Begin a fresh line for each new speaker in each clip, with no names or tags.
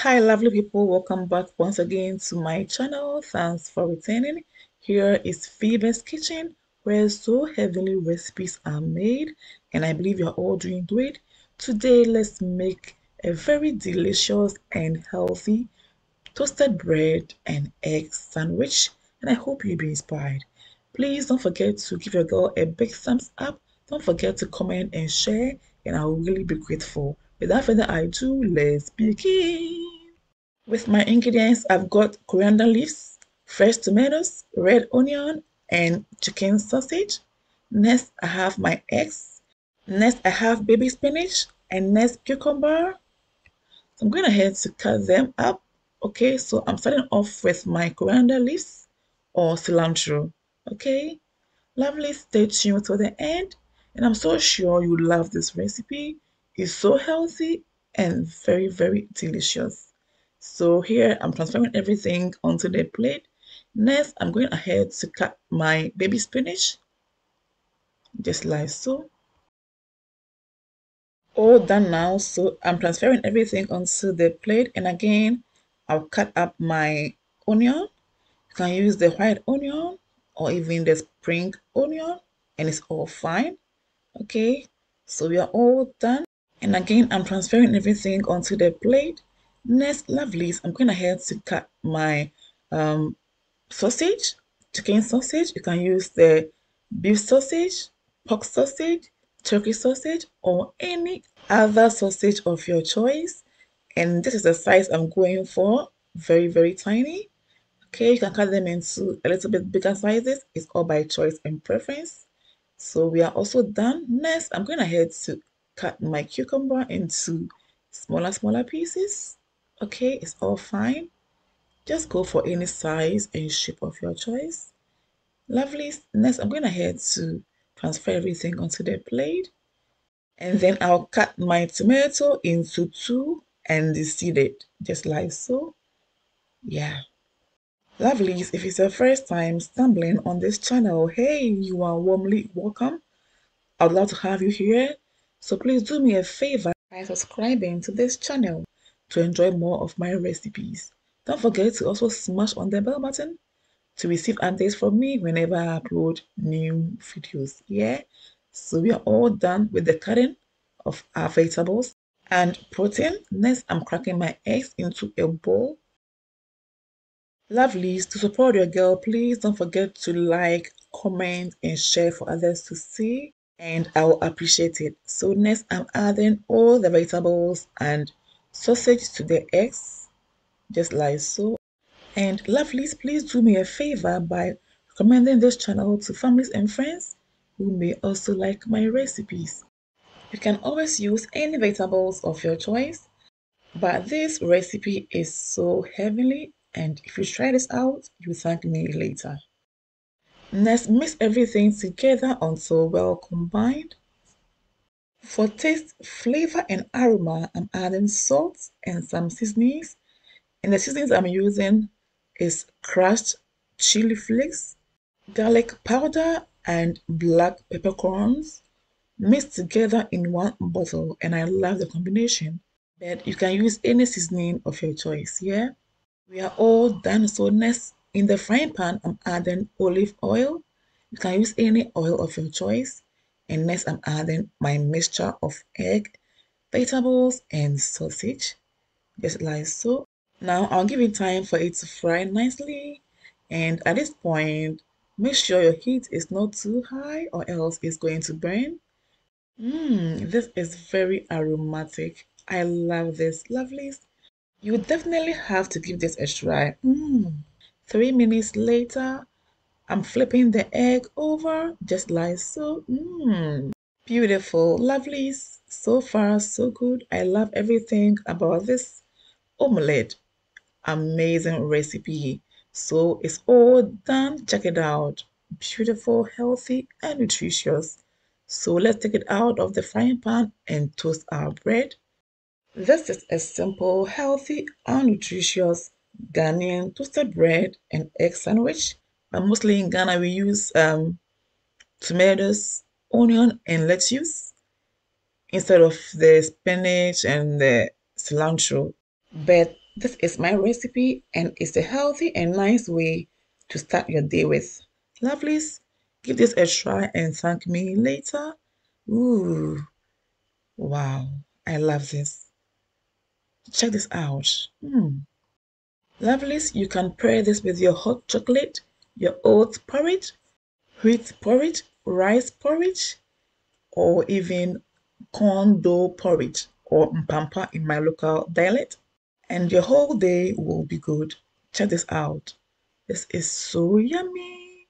Hi lovely people, welcome back once again to my channel. Thanks for returning. Here is Phoebe's kitchen, where so heavenly recipes are made, and I believe you're all doing great. Today let's make a very delicious and healthy toasted bread and egg sandwich, and I hope you'll be inspired. Please don't forget to give your girl a big thumbs up. Don't forget to comment and share, and I'll really be grateful. Without further ado, let's begin. With my ingredients, I've got coriander leaves, fresh tomatoes, red onion, and chicken sausage. Next, I have my eggs. Next, I have baby spinach and next cucumber. So I'm going ahead to cut them up. Okay, so I'm starting off with my coriander leaves or cilantro. Okay, lovely, stay tuned to the end. And I'm so sure you love this recipe. It's so healthy and very, very delicious. So here I'm transferring everything onto the plate. Next, I'm going ahead to cut my baby spinach, just like so. All done now, so I'm transferring everything onto the plate, and again I'll cut up my onion. You can use the white onion or even the spring onion, and it's all fine. Okay, so we are all done, and again I'm transferring everything onto the plate. Next, lovelies, I'm going ahead to cut my sausage, chicken sausage. You can use the beef sausage, pork sausage, turkey sausage, or any other sausage of your choice. And this is the size I'm going for, very, very tiny. Okay, you can cut them into a little bit bigger sizes. It's all by choice and preference. So we are also done. Next, I'm going ahead to cut my cucumber into smaller pieces. Okay, it's all fine. Just go for any size and shape of your choice. Lovely. Next, I'm going ahead to transfer everything onto the plate. And then I'll cut my tomato into two and seed it, just like so. Yeah. Lovelies, if it's your first time stumbling on this channel, hey, you are warmly welcome. I would love to have you here. So please do me a favor by subscribing to this channel to enjoy more of my recipes. Don't forget to also smash on the bell button to receive updates from me whenever I upload new videos. Yeah, so we are all done with the cutting of our vegetables and protein. Next, I'm cracking my eggs into a bowl. Lovelies, to support your girl, please don't forget to like, comment, and share for others to see, and I will appreciate it. So next, I'm adding all the vegetables and sausage to the eggs, just like so. And lovelies, please do me a favor by recommending this channel to families and friends who may also like my recipes. You can always use any vegetables of your choice, but this recipe is so heavenly, and if you try this out, you thank me later. Next, mix everything together until well combined. For taste, flavor, and aroma, I'm adding salt and some seasonings. And the seasonings I'm using is crushed chili flakes, garlic powder, and black peppercorns mixed together in one bottle. And I love the combination. But you can use any seasoning of your choice. Yeah, we are all done. So next, in the frying pan, I'm adding olive oil. You can use any oil of your choice. And next, I'm adding my mixture of egg, vegetables, and sausage, just like so. Now I'll give it time for it to fry nicely, and at this point make sure your heat is not too high or else it's going to burn. This is very aromatic. I love this, lovelies. You definitely have to give this a try. 3 minutes later, I'm flipping the egg over just like so. Beautiful, lovelies. So far so good. I love everything about this omelette. Amazing recipe. So it's all done. Check it out. Beautiful, healthy, and nutritious. So let's take it out of the frying pan and toast our bread. This is a simple, healthy, and nutritious Ghanaian toasted bread and egg sandwich. But mostly in Ghana, we use tomatoes, onion, and lettuce instead of the spinach and the cilantro. But This is my recipe and it's a healthy and nice way to start your day with. Lovelies, give this a try and thank me later. Ooh, wow, I love this. Check this out. Lovelies, you can pair this with your hot chocolate, your oat porridge, wheat porridge, rice porridge, or even corn dough porridge or mpampa in my local dialect. And your whole day will be good. Check this out. This is so yummy.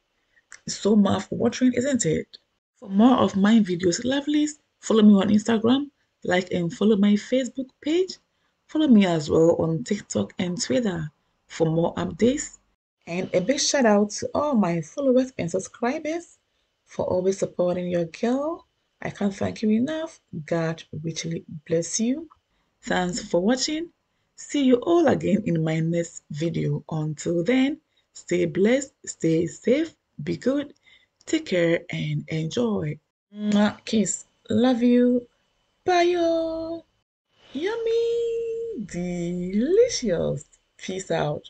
It's so mouth-watering, isn't it? For more of my videos, lovelies, follow me on Instagram, like and follow my Facebook page. Follow me as well on TikTok and Twitter for more updates. And a big shout out to all my followers and subscribers for always supporting your girl. I can't thank you enough. God richly bless you. Thanks for watching. See you all again in my next video. Until then, stay blessed, stay safe, be good, take care, and enjoy. Mwah, kiss. Love you. Bye, y'all. Yummy. Delicious. Peace out.